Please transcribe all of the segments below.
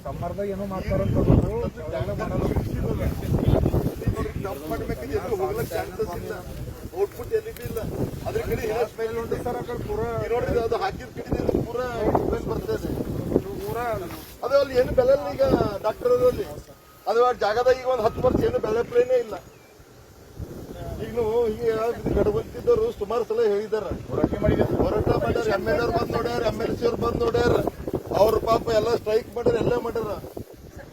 ಸಮ್ಮರ್ದಾಗ ಏನೋ ಮಾಡ್ತಾರಂತ ಔಟ್ಪುಟ್ ಎಲ್ಲಿ ಇಲ್ಲ ಅದ್ರ ಕಡೆ ಸರ್ ಆ ಕಡೆ ಪೂರಾ ನೋಡ್ರಿ ಅದು ಹಾಕಿದ ಕಡೆ ಪೂರಾ ಬರ್ತದೆ ಅದೇ ಅಲ್ಲಿ ಏನು ಬೆಲೆ ಇಲ್ಲ ಈಗ ಡಾಕ್ಟರ್ ಅಲ್ಲಿ ಅದು ಜಾಗದಾಗ ಈಗ ಒಂದು 10 ವರ್ಷ ಏನು ಬೆಲೆ ಪ್ಲೇನೇ ಇಲ್ಲ. ಈಗ ಈಗ ಗಡಬಂತಿದ್ದವರು ಸುಮಾರು ಸಲ ಹೇಳಿದಾರ, ಹೋರಾಟ ಮಾಡ್ಯಾರ, MLA ಅವ್ರು ಬಂದ್ ನೋಡ್ಯಾರ, MLC ಅವ್ರು ಬಂದ್ ನೋಡ್ಯಾರ, ಅವ್ರ ಪಾಪ ಎಲ್ಲ ಸ್ಟ್ರೈಕ್ ಮಾಡ್ಯಾರ, ಎಲ್ಲ ಮಾಡ್ಯಾರ.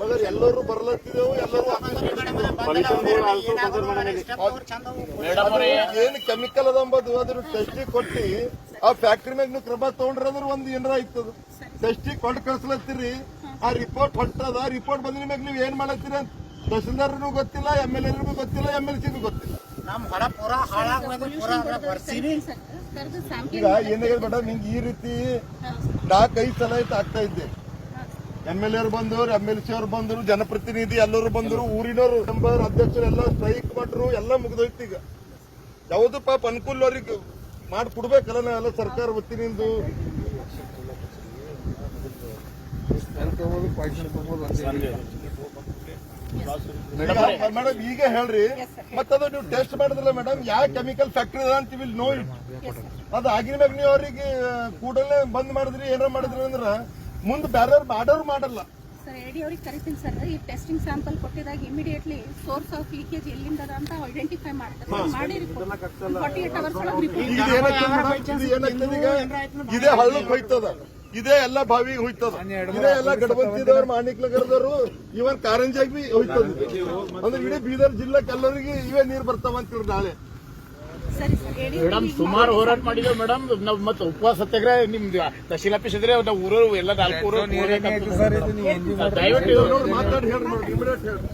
ಮಗರ್ ಎಲ್ಲರೂ ಬರ್ಲತ್ತಿದೆವು, ಎಲ್ಲರೂ ಏನ್ ಕೆಮಿಕಲ್ ಅದ ಅಂಬದು ಅದ್ರ ಟೆಸ್ಟಿಗೆ ಕೊಟ್ಟಿ ಆ ಫ್ಯಾಕ್ಟ್ರಿ ಮ್ಯಾಗ ನೀವು ಕ್ರಮ ತಗೊಂಡ್ರ ಒಂದ್ ಏನಾರ ಆಯ್ತದ. ಟೆಸ್ಟಿಗೆ ಕೊಟ್ಟು ಕಳ್ಸ್ಲತ್ತೀರಿ, ಆ ರಿಪೋರ್ಟ್ ಹೊಟ್ಟದ, ರಿಪೋರ್ಟ್ ಬಂದಿನ ಮ್ಯಾಗ ನೀವ್ ಏನ್ ಮಾಡತ್ತೀರಿ ಅಂತ ತಹಸೀಲ್ದಾರ್ಗೂ ಗೊತ್ತಿಲ್ಲ, MLA ಗೊತ್ತಿಲ್ಲ, MLCಗೂ ಗೊತ್ತಿಲ್ಲ. ಈಗ ಏನಾಗಿದೆ ಮೇಡಮ್, ಹಿಂಗ್ ಈ ರೀತಿ 4-5 ಸಲ ಆಗ್ತಾ ಇದ್ದೆ. MLA ಅವ್ರು ಬಂದವರು, MLC ಅವ್ರು ಬಂದರು, ಜನಪ್ರತಿನಿಧಿ ಎಲ್ಲರೂ ಬಂದರು, ಊರಿನವರು ಮೆಂಬರ್ ಅಧ್ಯಕ್ಷರು ಎಲ್ಲ ಸ್ಟ್ರೈಕ್ ಮಾಡ್ರು, ಎಲ್ಲ ಮುಗಿದೋಯ್ತು. ಈಗ ಯಾವುದು ಪಾಪ ಅನುಕೂಲ ಅವ್ರಿಗೆ ಮಾಡ್ಕೊಡ್ಬೇಕಲ್ಲ ನಾವೆಲ್ಲ ಸರ್ಕಾರ ವತಿನಿಂದ. ಮೇಡಮ್ ಈಗ ಹೇಳ್ರಿ, ಮತ್ತದು ನೀವು ಟೆಸ್ಟ್ ಮಾಡಿದ್ರಲ್ಲ ಮೇಡಮ್, ಯಾವ ಕೆಮಿಕಲ್ ಫ್ಯಾಕ್ಟ್ರಿ ಅದ ಅಂತ ವಿಲ್ ನೋ ಇಟ್. ಅದು ಆಗಿನ ಮ್ಯಾಗ ನೀವು ಅವ್ರಿಗೆ ಕೂಡಲೇ ಬಂದ್ ಮಾಡಿದ್ರಿ, ಏನಾರ ಮಾಡಿದ್ರಿ ಅಂದ್ರ ಮುಂದೆ ಬೇರೆ ಮಾಡೋರು ಮಾಡಲ್ಲ. ಸರ್ ಎಡಿ ಅವ್ರಿಗೆ ಕರಿತೀನಿ ಸರ್, ಈ ಟೆಸ್ಟಿಂಗ್ ಸ್ಯಾಂಪಲ್ ಕೊಟ್ಟಿದಾಗ ಇಮಿಡಿಯೇಟ್ಲಿ ಸೋರ್ಸ್ ಆಫ್ ಲೀಕೇಜ್ ಎಲ್ಲಿಂದ ಅಂತ ಐಡೆಂಟಿಫೈ ಮಾಡ್ತಾರೆ. ಮಾಡಿ 48 ಅವರ್ಸ್ ಇದೇ ಹಳ್ಳಕ್ಕೆ ಹೋಯ್ತದ, ಇದೇ ಎಲ್ಲ ಬಾವಿಗೆ ಹೋಯ್ತದ, ಇದೇ ಎಲ್ಲ ಗಡಬಂತಿದವ್ರು, ಮಾಣಿಕ್ನಗರದವರು, ಇವನ್ ಕಾರಂಜಿಯಾಗಿ ಬಿ ಹೋಯ್ತದ. ಅಂದ್ರೆ ಇಡೀ ಬೀದರ್ ಜಿಲ್ಲೆಗೆ ಎಲ್ಲರಿಗೆ ಇವೇ ನೀರು ಬರ್ತಾವ ಅಂತೀವ್ರಿ ನಾಳೆ. ಮೇಡಮ್ ಸುಮಾರು ಹೋರಾಟ ಮಾಡಿದೇವ್ ಮೇಡಮ್. ನಾವ್ ಮತ್ತೆ ಉಪವಾಸ ಸತ್ಯಾಗ್ರಹ ನಿಮ್ದು ತಹಶೀಲ್ ಆಫೀಸ್ ಇದ್ರೆ ನಾವು ಊರು ಎಲ್ಲ 4 ಊರು ದಯವಿಟ್ಟು ಮಾತಾಡಿ ಹೇಳ್ರಿ, ಇಮಿಡಿಯೇಟ್ ಹೇಳ್ರಿ.